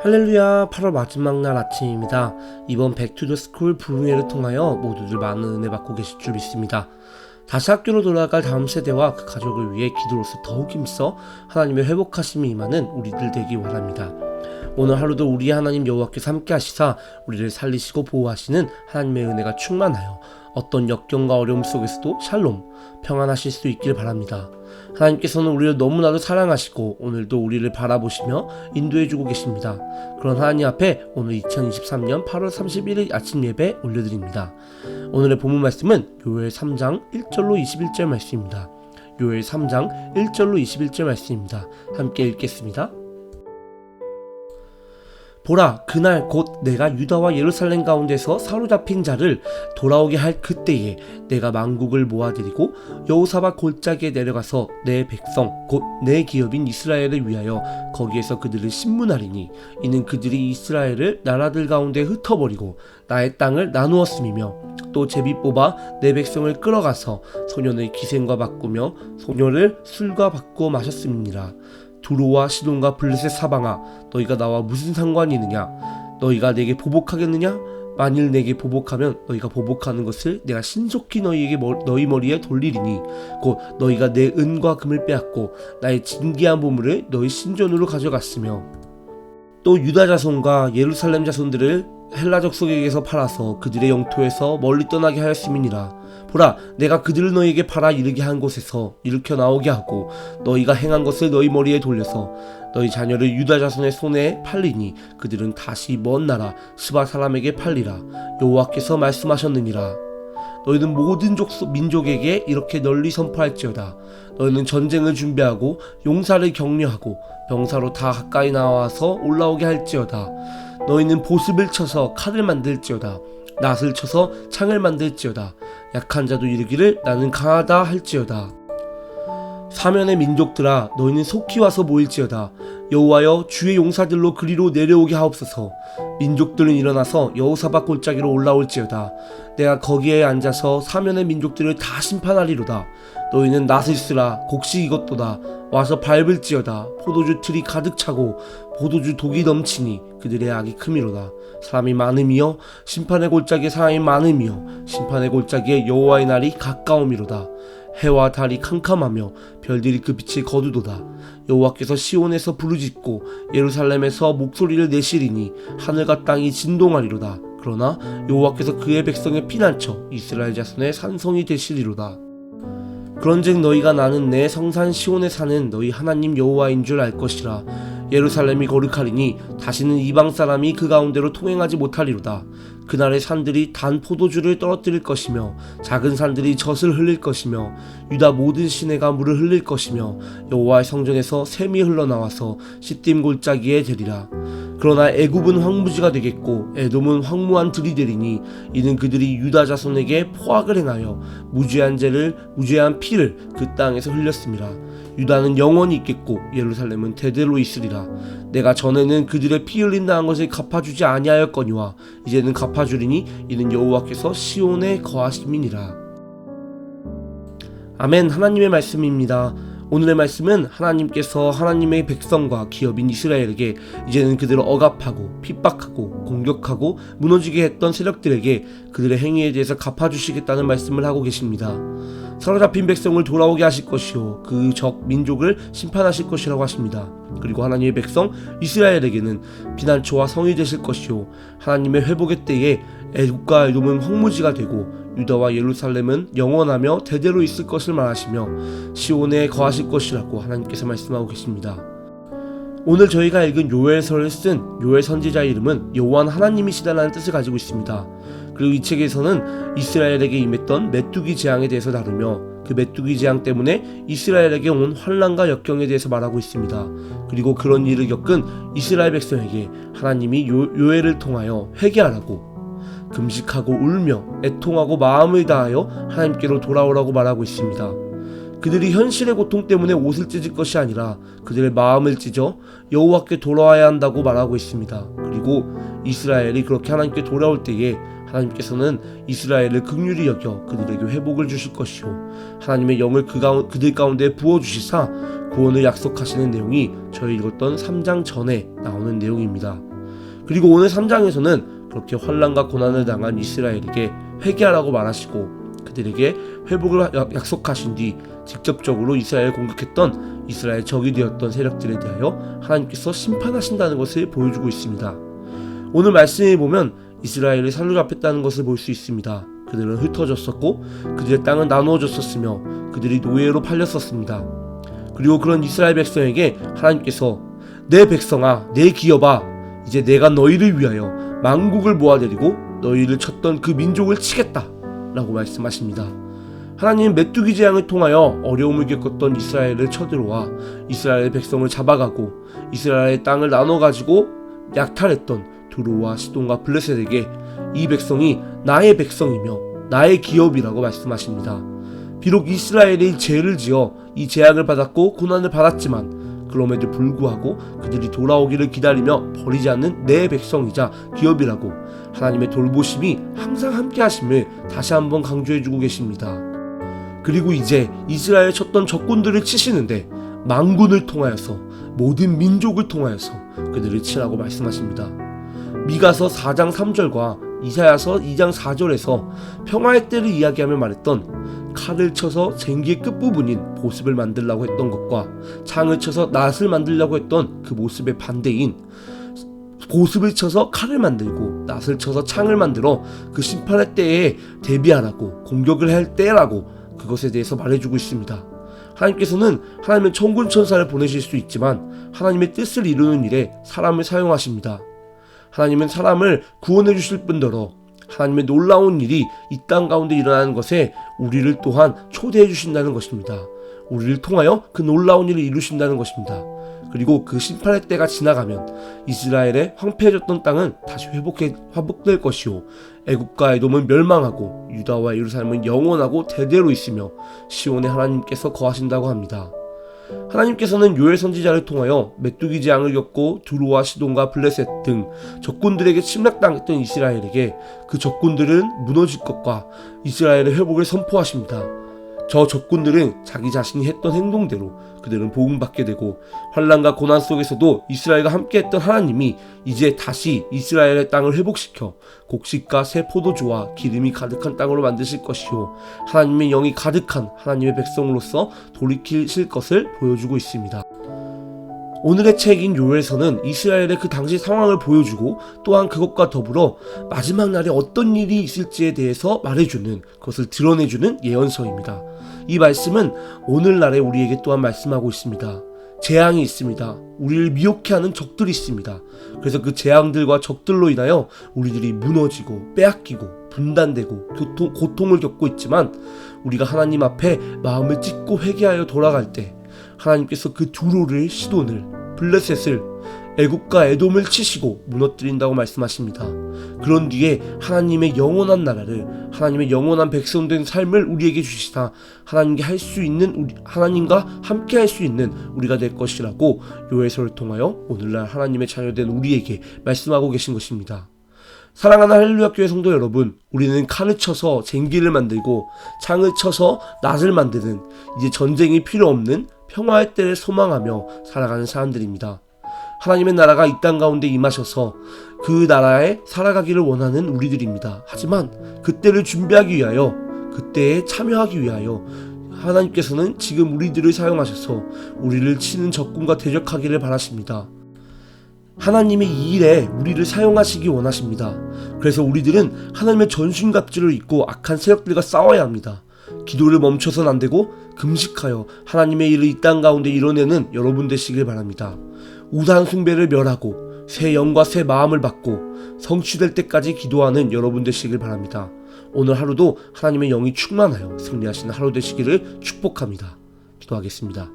할렐루야. 8월 마지막 날 아침입니다. 이번 백투더스쿨 부흥회를 통하여 모두들 많은 은혜 받고 계실 줄 믿습니다. 다시 학교로 돌아갈 다음 세대와 그 가족을 위해 기도로서 더욱 힘써 하나님의 회복하심이 임하는 우리들 되기 원합니다. 오늘 하루도 우리 하나님 여호와께서 함께 하시사 우리를 살리시고 보호하시는 하나님의 은혜가 충만하여 어떤 역경과 어려움 속에서도 샬롬, 평안하실 수 있길 바랍니다. 하나님께서는 우리를 너무나도 사랑하시고 오늘도 우리를 바라보시며 인도해주고 계십니다. 그런 하나님 앞에 오늘 2023년 8월 31일 아침 예배 올려드립니다. 오늘의 본문 말씀은 요엘 3장 1절로 21절 말씀입니다. 요엘 3장 1절로 21절 말씀입니다. 함께 읽겠습니다. 보라, 그날 곧 내가 유다와 예루살렘 가운데서 사로잡힌 자를 돌아오게 할 그때에 내가 만국을 모아들이고 여호사밧 골짜기에 내려가서 내 백성 곧 내 기업인 이스라엘을 위하여 거기에서 그들을 신문하리니 이는 그들이 이스라엘을 나라들 가운데 흩어버리고 나의 땅을 나누었음이며 또 제비 뽑아 내 백성을 끌어가서 소년의 기생과 바꾸며 소녀를 술과 바꾸어 마셨음이니라. 두로와 시돈과 블레셋 사방아, 너희가 나와 무슨 상관이 있느냐? 너희가 내게 보복하겠느냐? 만일 내게 보복하면 너희가 보복하는 것을 내가 신속히 너희 머리에 돌리리니 곧 너희가 내 은과 금을 빼앗고 나의 진귀한 보물을 너희 신전으로 가져갔으며 또 유다 자손과 예루살렘 자손들을 헬라 족속에게서 팔아서 그들의 영토에서 멀리 떠나게 하였음이니라. 보라, 내가 그들을 너희에게 팔아 이르게 한 곳에서 일으켜 나오게 하고 너희가 행한 것을 너희 머리에 돌려서 너희 자녀를 유다 자손의 손에 팔리니 그들은 다시 먼 나라 스바 사람에게 팔리라. 여호와께서 말씀하셨느니라. 너희는 모든 민족에게 이렇게 널리 선포할지어다. 너희는 전쟁을 준비하고 용사를 격려하고 병사로 다 가까이 나와서 올라오게 할지어다. 너희는 보습을 쳐서 칼을 만들지어다. 낫을 쳐서 창을 만들지어다. 약한 자도 이르기를 나는 강하다 할지어다. 사면의 민족들아, 너희는 속히 와서 모일지어다. 여호와여, 주의 용사들로 그리로 내려오게 하옵소서. 민족들은 일어나서 여호사밧 골짜기로 올라올지어다. 내가 거기에 앉아서 사면의 민족들을 다 심판하리로다. 너희는 낫을 쓰라. 곡식 이것도다. 와서 밟을지어다. 포도주 틀이 가득 차고 포도주 독이 넘치니 그들의 악이 크미로다. 사람이 많음이여, 심판의 골짜기에 사람이 많음이여, 심판의 골짜기에 여호와의 날이 가까움이로다. 해와 달이 캄캄하며 별들이 그 빛을 거두도다. 여호와께서 시온에서 부르짖고 예루살렘에서 목소리를 내시리니 하늘과 땅이 진동하리로다. 그러나 여호와께서 그의 백성의 피난처 이스라엘 자손의 산성이 되시리로다. 그런즉 너희가 나는 내 성산 시온에 사는 너희 하나님 여호와인 줄 알 것이라. 예루살렘이 거룩하리니 다시는 이방 사람이 그 가운데로 통행하지 못하리로다. 그날의 산들이 단 포도주를 떨어뜨릴 것이며 작은 산들이 젖을 흘릴 것이며 유다 모든 시내가 물을 흘릴 것이며 여호와의 성전에서 샘이 흘러나와서 시딤 골짜기에 되리라. 그러나 애굽은 황무지가 되겠고 에돔은 황무한 들이 되리니 이는 그들이 유다 자손에게 포악을 행하여 무죄한 피를 그 땅에서 흘렸음이라. 유다는 영원히 있겠고 예루살렘은 대대로 있으리라. 내가 전에는 그들의 피 흘린다 한 것을 갚아주지 아니하였거니와 이제는 갚아주리니 이는 여호와께서 시온에 거하심이니라. 아멘. 하나님의 말씀입니다. 오늘의 말씀은 하나님께서 하나님의 백성과 기업인 이스라엘에게 이제는 그들을 억압하고 핍박하고 공격하고 무너지게 했던 세력들에게 그들의 행위에 대해서 갚아주시겠다는 말씀을 하고 계십니다. 사로잡힌 백성을 돌아오게 하실 것이요 그 적 민족을 심판하실 것이라고 하십니다. 그리고 하나님의 백성 이스라엘에게는 피난처와 성이 되실 것이요 하나님의 회복의 때에 애굽과 에돔은 황무지가 되고 유다와 예루살렘은 영원하며 대대로 있을 것을 말하시며 시온에 거하실 것이라고 하나님께서 말씀하고 계십니다. 오늘 저희가 읽은 요엘서를 쓴 요엘 선지자의 이름은 여호와 하나님이시다라는 뜻을 가지고 있습니다. 그리고 이 책에서는 이스라엘에게 임했던 메뚜기 재앙에 대해서 다루며 그 메뚜기 재앙 때문에 이스라엘에게 온 환난과 역경에 대해서 말하고 있습니다. 그리고 그런 일을 겪은 이스라엘 백성에게 하나님이 요엘을 통하여 회개하라고 금식하고 울며 애통하고 마음을 다하여 하나님께로 돌아오라고 말하고 있습니다. 그들이 현실의 고통 때문에 옷을 찢을 것이 아니라 그들의 마음을 찢어 여호와께 돌아와야 한다고 말하고 있습니다. 그리고 이스라엘이 그렇게 하나님께 돌아올 때에 하나님께서는 이스라엘을 긍휼히 여겨 그들에게 회복을 주실 것이요 하나님의 영을 그들 가운데 부어주시사 구원을 약속하시는 내용이 저희 읽었던 3장 전에 나오는 내용입니다. 그리고 오늘 3장에서는 그렇게 환난과 고난을 당한 이스라엘에게 회개하라고 말하시고 그들에게 회복을 약속하신 뒤 직접적으로 이스라엘을 공격했던 이스라엘 적이 되었던 세력들에 대하여 하나님께서 심판하신다는 것을 보여주고 있습니다. 오늘 말씀에 보면 이스라엘이 사로잡혔다는 것을 볼 수 있습니다. 그들은 흩어졌었고 그들의 땅은 나누어졌었으며 그들이 노예로 팔렸었습니다. 그리고 그런 이스라엘 백성에게 하나님께서 내 백성아, 내 기업아, 이제 내가 너희를 위하여 만국을 모아내리고 너희를 쳤던 그 민족을 치겠다 라고 말씀하십니다. 하나님은 메뚜기 재앙을 통하여 어려움을 겪었던 이스라엘을 쳐들어와 이스라엘 백성을 잡아가고 이스라엘의 땅을 나눠가지고 약탈했던 두로와 시돈과 블레셋에게 이 백성이 나의 백성이며 나의 기업이라고 말씀하십니다. 비록 이스라엘이 죄를 지어 이 재앙을 받았고 고난을 받았지만 그럼에도 불구하고 그들이 돌아오기를 기다리며 버리지 않는 내 백성이자 기업이라고 하나님의 돌보심이 항상 함께 하심을 다시 한번 강조해주고 계십니다. 그리고 이제 이스라엘 쳤던 적군들을 치시는데 만군을 통하여서 모든 민족을 통하여서 그들을 치라고 말씀하십니다. 미가서 4장 3절과 이사야서 2장 4절에서 평화의 때를 이야기하며 말했던 칼을 쳐서 쟁기의 끝부분인 보습을 만들려고 했던 것과 창을 쳐서 낫을 만들려고 했던 그 모습의 반대인 보습을 쳐서 칼을 만들고 낫을 쳐서 창을 만들어 그 심판의 때에 대비하라고 공격을 할 때라고 그것에 대해서 말해주고 있습니다. 하나님께서는 하나님의 천군 천사를 보내실 수 있지만 하나님의 뜻을 이루는 일에 사람을 사용하십니다. 하나님은 사람을 구원해 주실 뿐더러 하나님의 놀라운 일이 이 땅 가운데 일어나는 것에 우리를 또한 초대해 주신다는 것입니다. 우리를 통하여 그 놀라운 일을 이루신다는 것입니다. 그리고 그 심판의 때가 지나가면 이스라엘의 황폐해졌던 땅은 다시 회복될 것이요 애굽과 에돔은 멸망하고 유다와 예루살렘은 영원하고 대대로 있으며 시온에 하나님께서 거하신다고 합니다. 하나님께서는 요엘 선지자를 통하여 메뚜기 재앙을 겪고 두로와 시돈과 블레셋 등 적군들에게 침략당했던 이스라엘에게 그 적군들은 무너질 것과 이스라엘의 회복을 선포하십니다. 저 적군들은 자기 자신이 했던 행동대로 그들은 복음받게 되고 환난과 고난 속에서도 이스라엘과 함께했던 하나님이 이제 다시 이스라엘의 땅을 회복시켜 곡식과 새 포도주와 기름이 가득한 땅으로 만드실 것이요 하나님의 영이 가득한 하나님의 백성으로서 돌이키실 것을 보여주고 있습니다. 오늘의 책인 요엘서는 이스라엘의 그 당시 상황을 보여주고 또한 그것과 더불어 마지막 날에 어떤 일이 있을지에 대해서 말해주는, 그것을 드러내주는 예언서입니다. 이 말씀은 오늘날에 우리에게 또한 말씀하고 있습니다. 재앙이 있습니다. 우리를 미혹해하는 적들이 있습니다. 그래서 그 재앙들과 적들로 인하여 우리들이 무너지고 빼앗기고 분단되고 고통을 겪고 있지만 우리가 하나님 앞에 마음을 찢고 회개하여 돌아갈 때 하나님께서 그 두로를, 시돈을, 블레셋을, 애굽과 에돔을 치시고 무너뜨린다고 말씀하십니다. 그런 뒤에 하나님의 영원한 나라를, 하나님의 영원한 백성된 삶을 우리에게 주시다 하나님과 함께 할 수 있는 우리가 될 것이라고 요엘서를 통하여 오늘날 하나님의 자녀된 우리에게 말씀하고 계신 것입니다. 사랑하는 할렐루야 교회 성도 여러분, 우리는 칼을 쳐서 쟁기를 만들고 창을 쳐서 낫을 만드는 이제 전쟁이 필요 없는 평화의 때를 소망하며 살아가는 사람들입니다. 하나님의 나라가 이 땅 가운데 임하셔서 그 나라에 살아가기를 원하는 우리들입니다. 하지만 그때를 준비하기 위하여, 그때에 참여하기 위하여 하나님께서는 지금 우리들을 사용하셔서 우리를 치는 적군과 대적하기를 바라십니다. 하나님의 이 일에 우리를 사용하시기 원하십니다. 그래서 우리들은 하나님의 전신갑주를 입고 악한 세력들과 싸워야 합니다. 기도를 멈춰서는 안 되고 금식하여 하나님의 일을 이 땅 가운데 이뤄내는 여러분 되시길 바랍니다. 우상 숭배를 멸하고 새 영과 새 마음을 받고 성취될 때까지 기도하는 여러분 되시길 바랍니다. 오늘 하루도 하나님의 영이 충만하여 승리하시는 하루 되시기를 축복합니다. 기도하겠습니다.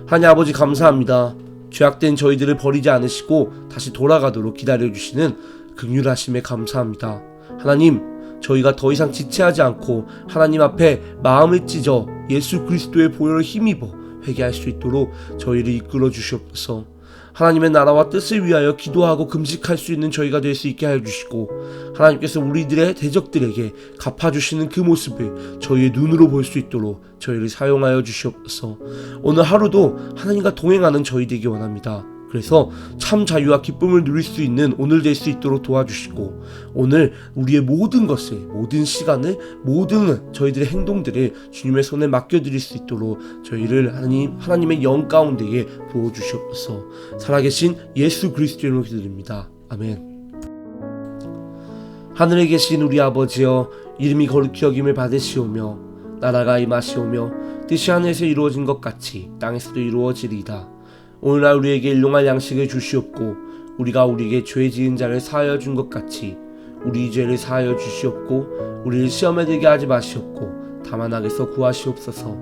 하나님 아버지 감사합니다. 죄악된 저희들을 버리지 않으시고 다시 돌아가도록 기다려주시는 긍휼하심에 감사합니다. 하나님, 저희가 더 이상 지체하지 않고 하나님 앞에 마음을 찢어 예수 그리스도의 보혈을 힘입어 회개할 수 있도록 저희를 이끌어 주시옵소서. 하나님의 나라와 뜻을 위하여 기도하고 금식할 수 있는 저희가 될 수 있게 하여 주시고, 하나님께서 우리들의 대적들에게 갚아주시는 그 모습을 저희의 눈으로 볼 수 있도록 저희를 사용하여 주시옵소서. 오늘 하루도 하나님과 동행하는 저희 되기 원합니다. 그래서 참 자유와 기쁨을 누릴 수 있는 오늘 될 수 있도록 도와주시고, 오늘 우리의 모든 것을, 모든 시간을, 모든 저희들의 행동들을 주님의 손에 맡겨드릴 수 있도록 저희를 하나님의 영 가운데에 부어주시옵소서. 살아계신 예수 그리스도의 이름으로 기도드립니다. 아멘. 하늘에 계신 우리 아버지여, 이름이 거룩히 여김을 받으시오며 나라가 임하시오며 뜻이 하늘에서 이루어진 것 같이 땅에서도 이루어지리이다. 오늘날 우리에게 일용할 양식을 주시옵고, 우리가 우리에게 죄 지은 자를 사하여 준 것 같이 우리 죄를 사하여 주시옵고, 우리를 시험에 들게 하지 마시옵고 다만 악에서 구하시옵소서.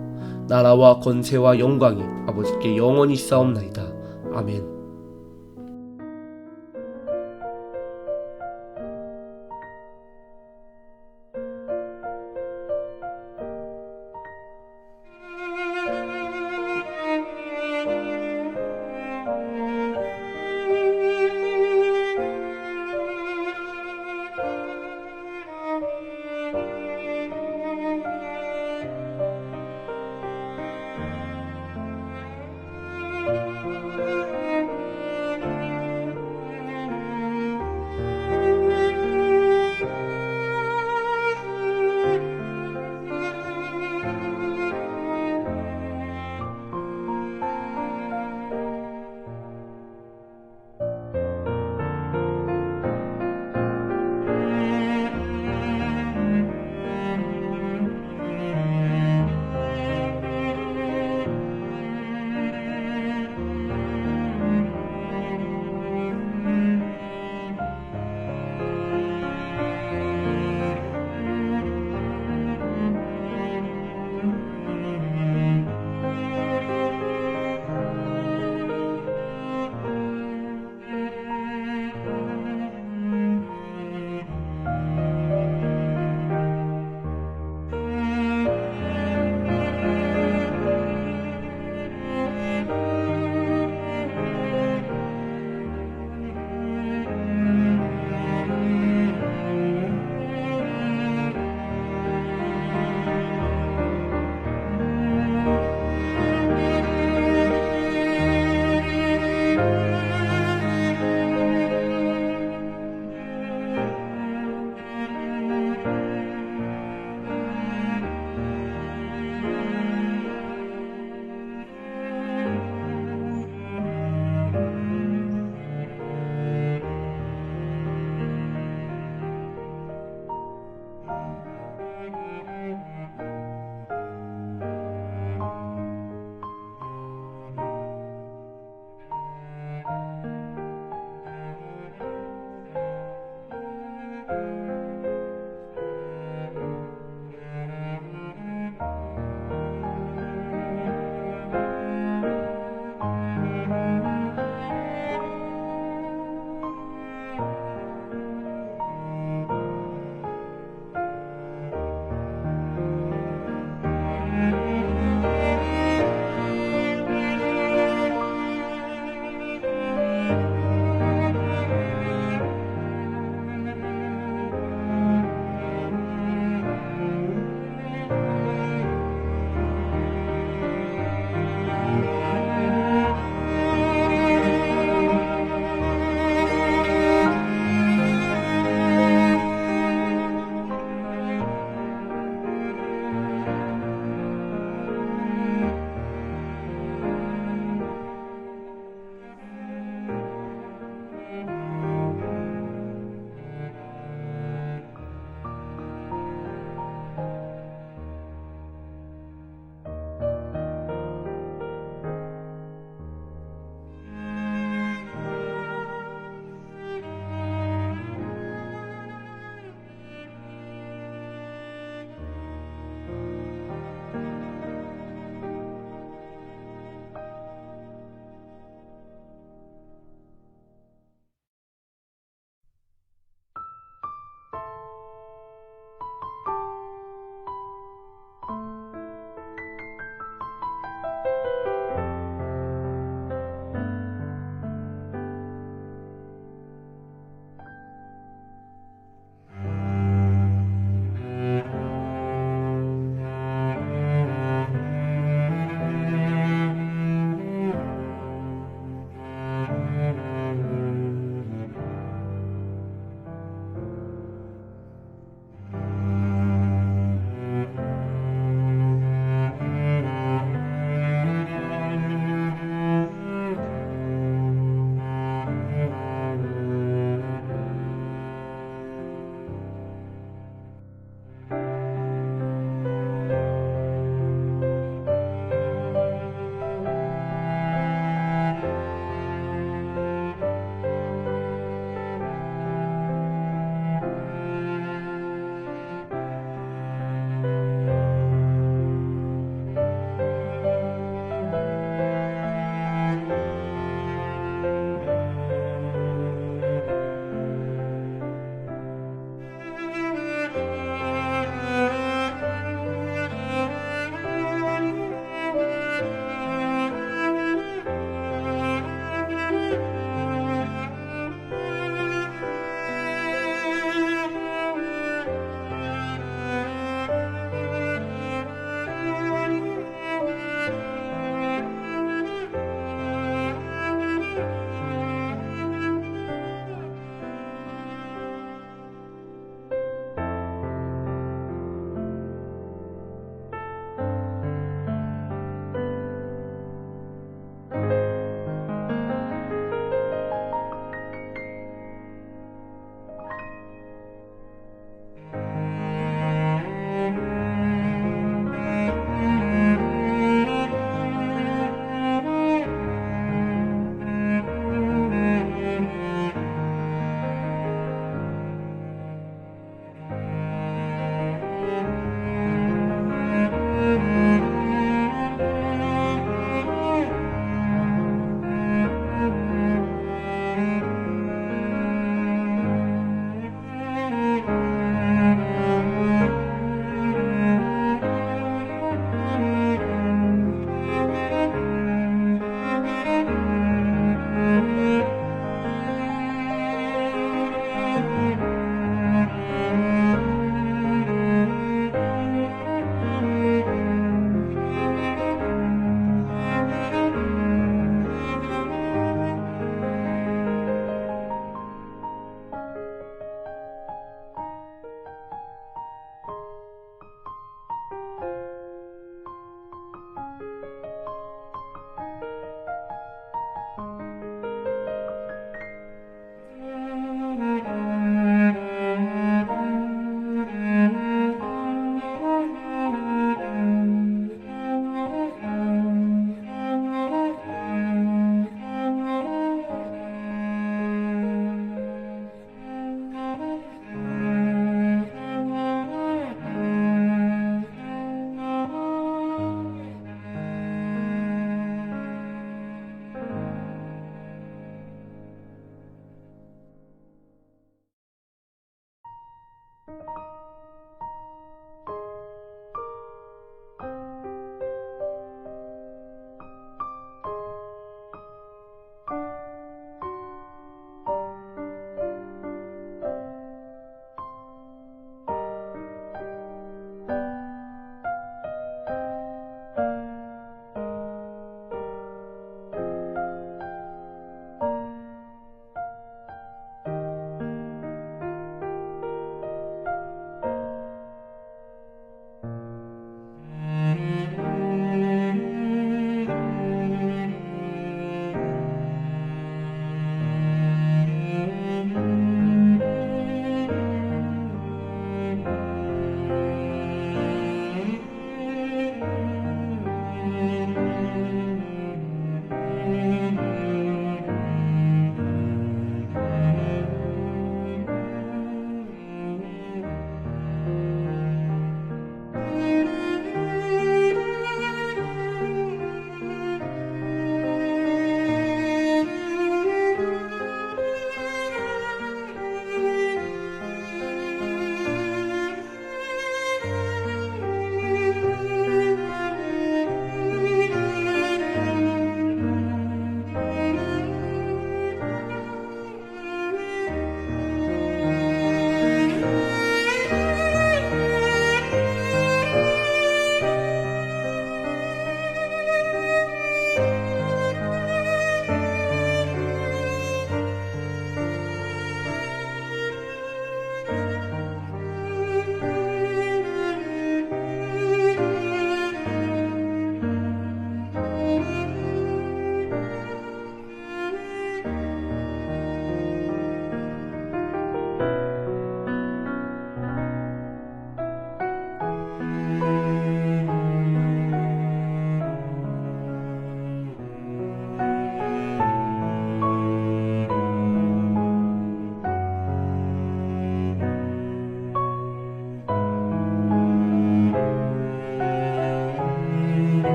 나라와 권세와 영광이 아버지께 영원히 있사옵나이다. 아멘.